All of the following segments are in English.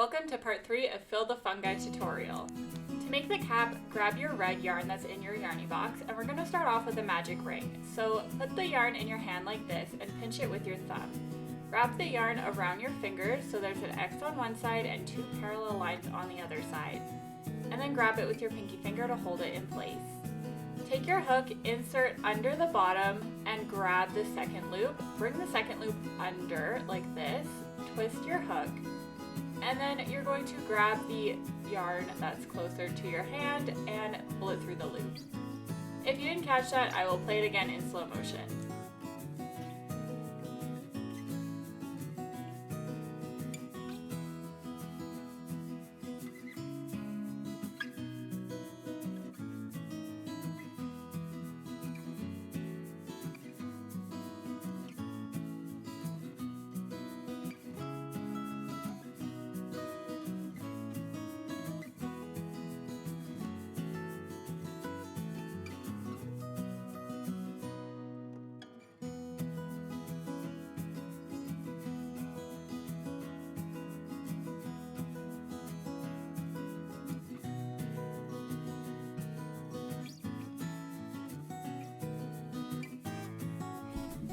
Welcome to part 3 of Fill the Fungi tutorial. To make the cap, grab your red yarn that's in your yarny box, and we're going to start off with a magic ring. So put the yarn in your hand like this and pinch it with your thumb. Wrap the yarn around your fingers so there's an X on one side and 2 parallel lines on the other side. And then grab it with your pinky finger to hold it in place. Take your hook, insert under the bottom, and grab the second loop. Bring the second loop under like this, twist your hook, and then you're going to grab the yarn that's closer to your hand and pull it through the loop. If you didn't catch that, I will play it again in slow motion.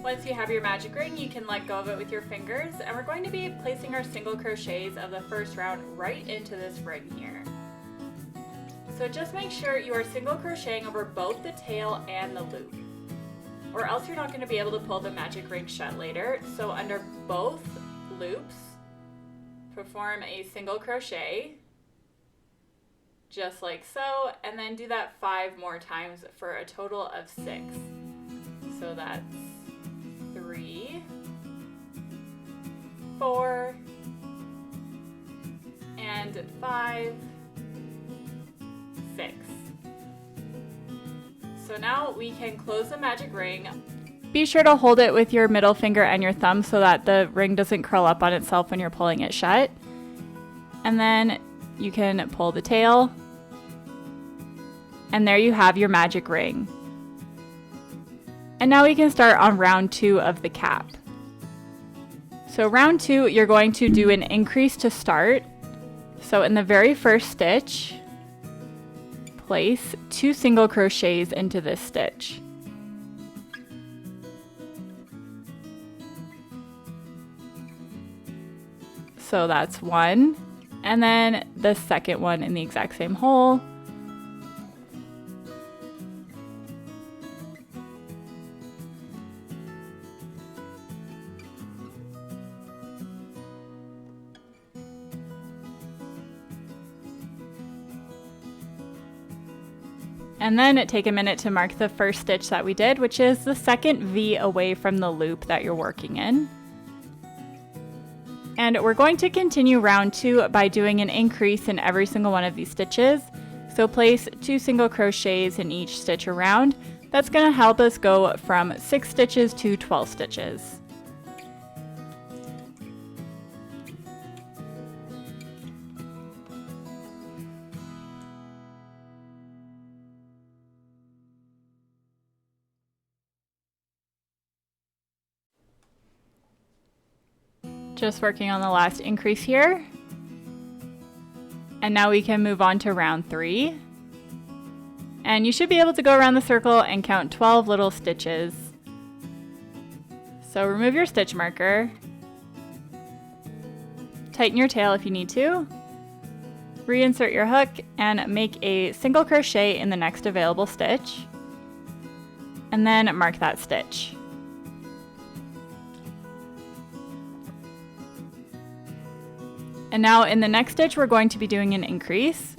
Once you have your magic ring, you can let go of it with your fingers, and we're going to be placing our single crochets of the first round right into this ring here. So just make sure you are single crocheting over both the tail and the loop, or else you're not going to be able to pull the magic ring shut later. So under both loops, perform a single crochet, just like so, and then do that 5 more times for a total of 6. So that's 3, 4, and 5, 6. So now we can close the magic ring. Be sure to hold it with your middle finger and your thumb so that the ring doesn't curl up on itself when you're pulling it shut. And then you can pull the tail, and there you have your magic ring. And now we can start on round 2 of the cap. So round 2, you're going to do an increase to start. So in the very first stitch, place 2 single crochets into this stitch. So that's 1, and then the second one in the exact same hole. And then take a minute to mark the first stitch that we did, which is the second V away from the loop that you're working in. And we're going to continue round 2 by doing an increase in every single one of these stitches. So place 2 single crochets in each stitch around. That's going to help us go from 6 stitches to 12 stitches. Just working on the last increase here. And now we can move on to round 3. And you should be able to go around the circle and count 12 little stitches. So remove your stitch marker. Tighten your tail if you need to. Reinsert your hook and make a single crochet in the next available stitch. And then mark that stitch. And now in the next stitch, we're going to be doing an increase.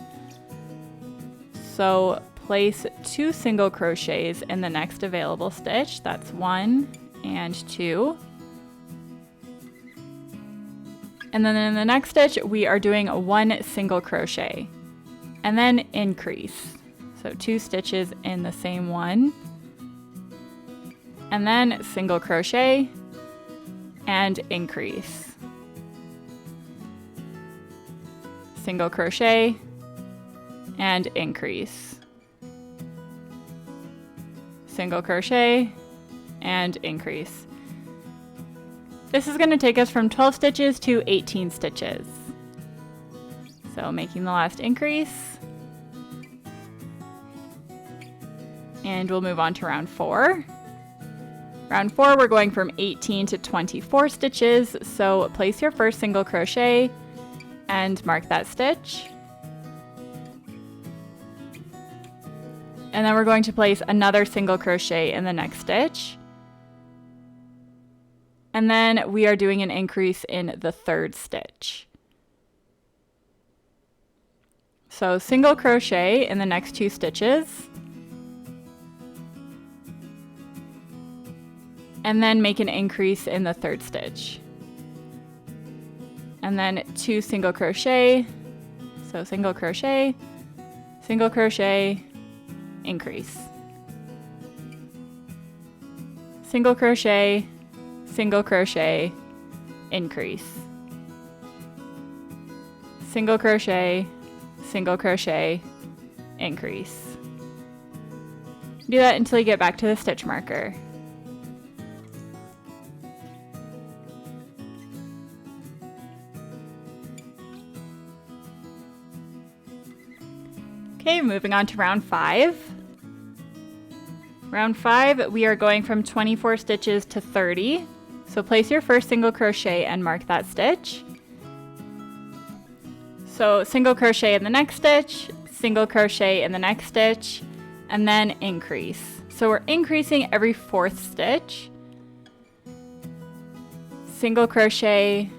So place 2 single crochets in the next available stitch. That's 1 and 2. And then in the next stitch, we are doing 1 single crochet and then increase. So 2 stitches in the same one, and then single crochet and increase. Single crochet and increase. Single crochet and increase. This is going to take us from 12 stitches to 18 stitches. So making the last increase. And we'll move on to round 4. Round 4, we're going from 18 to 24 stitches. So place your first single crochet and mark that stitch. And then we're going to place another single crochet in the next stitch. And then we are doing an increase in the third stitch. So single crochet in the next 2 stitches. And then make an increase in the third stitch. And then 2 single crochet. So single crochet, increase. Single crochet, increase. Single crochet, increase. Do that until you get back to the stitch marker. Okay, moving on to round 5. Round 5, we are going from 24 stitches to 30. So place your first single crochet and mark that stitch. So single crochet in the next stitch, single crochet in the next stitch, and then increase. So we're increasing every 4th stitch. Single crochet,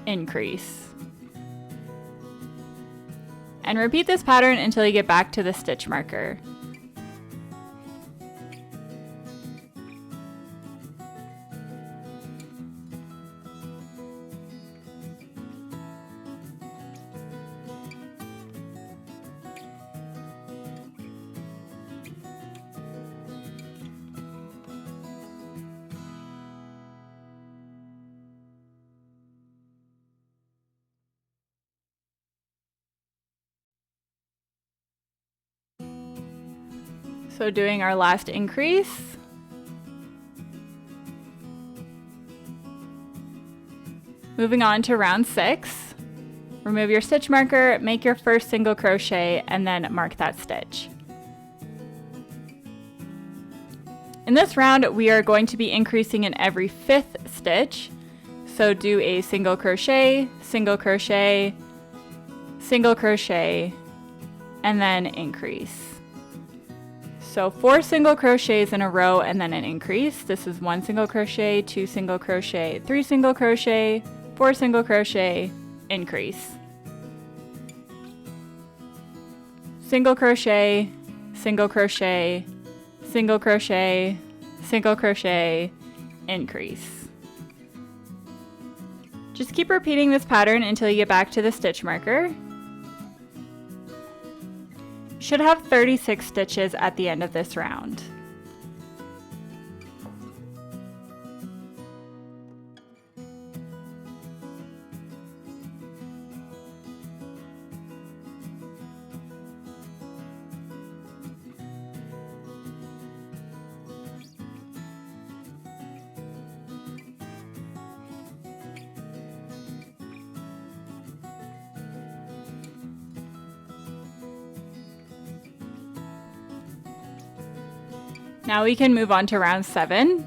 increase. And repeat this pattern until you get back to the stitch marker. So doing our last increase. Moving on to round 6. Remove your stitch marker, make your first single crochet, and then mark that stitch. In this round, we are going to be increasing in every 5th stitch. So do a single crochet, and then increase. So 4 single crochets in a row and then an increase. This is 1 single crochet, 2 single crochet, 3 single crochet, 4 single crochet, increase. Single crochet, increase. Just keep repeating this pattern until you get back to the stitch marker. Should have 36 stitches at the end of this round. Now we can move on to round 7.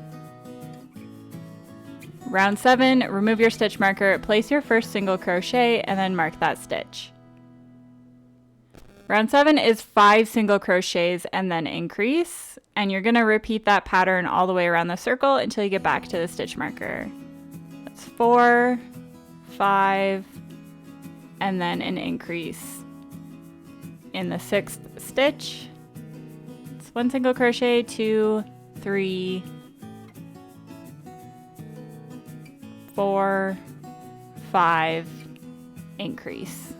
Round 7, remove your stitch marker, place your first single crochet, and then mark that stitch. Round 7 is 5 single crochets and then increase, and you're going to repeat that pattern all the way around the circle until you get back to the stitch marker. That's 4, 5, and then an increase in the 6th stitch. 1 single crochet, 2, 3, 4, 5, increase.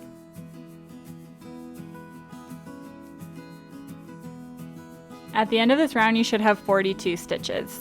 At the end of this round, you should have 42 stitches.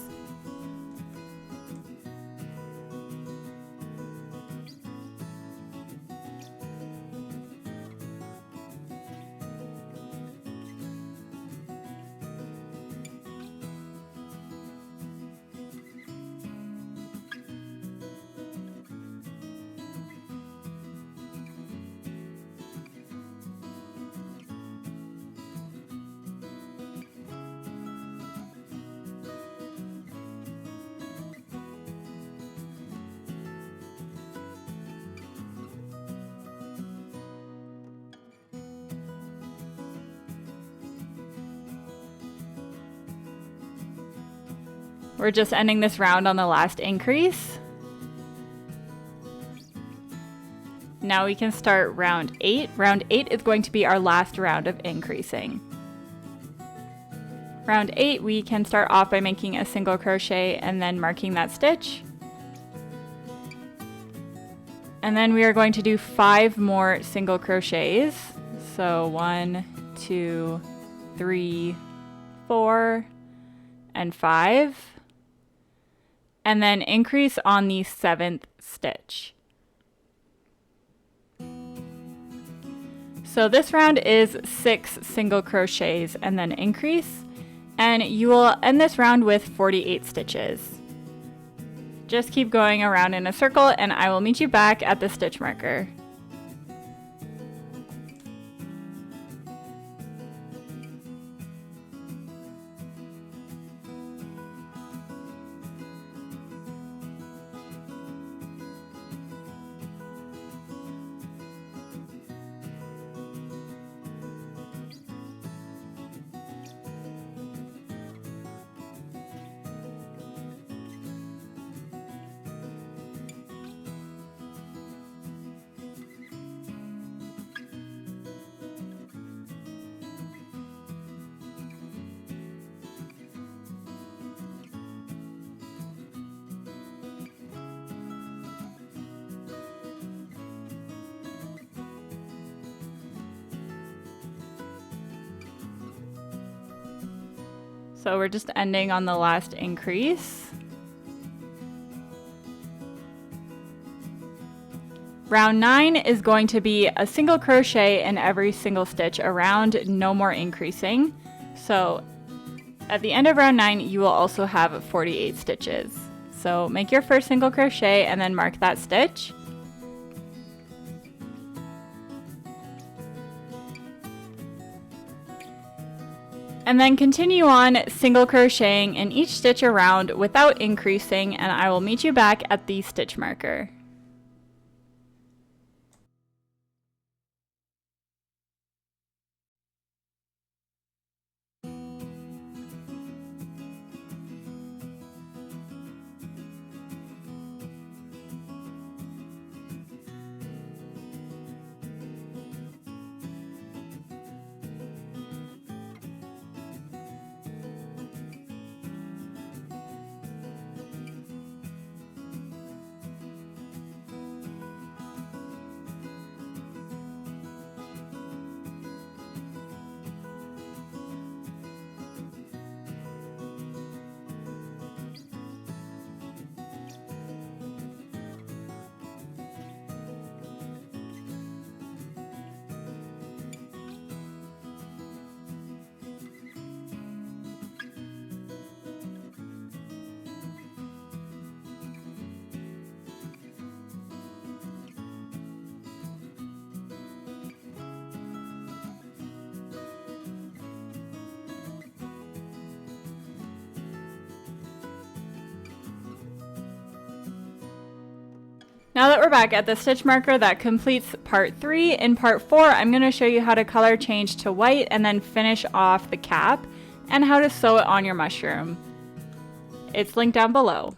We're just ending this round on the last increase. Now we can start round 8. Round 8 is going to be our last round of increasing. Round 8, we can start off by making a single crochet and then marking that stitch. And then we are going to do 5 more single crochets. So 1, 2, 3, 4, and 5. And then increase on the 7th stitch. So this round is 6 single crochets and then increase. And you will end this round with 48 stitches. Just keep going around in a circle and I will meet you back at the stitch marker. So we're just ending on the last increase. Round 9 is going to be a single crochet in every single stitch around, no more increasing. So at the end of round 9, you will also have 48 stitches. So make your first single crochet and then mark that stitch. And then continue on single crocheting in each stitch around without increasing, and I will meet you back at the stitch marker. Now that we're back at the stitch marker, that completes part 3. In part 4, I'm going to show you how to color change to white and then finish off the cap and how to sew it on your mushroom. It's linked down below.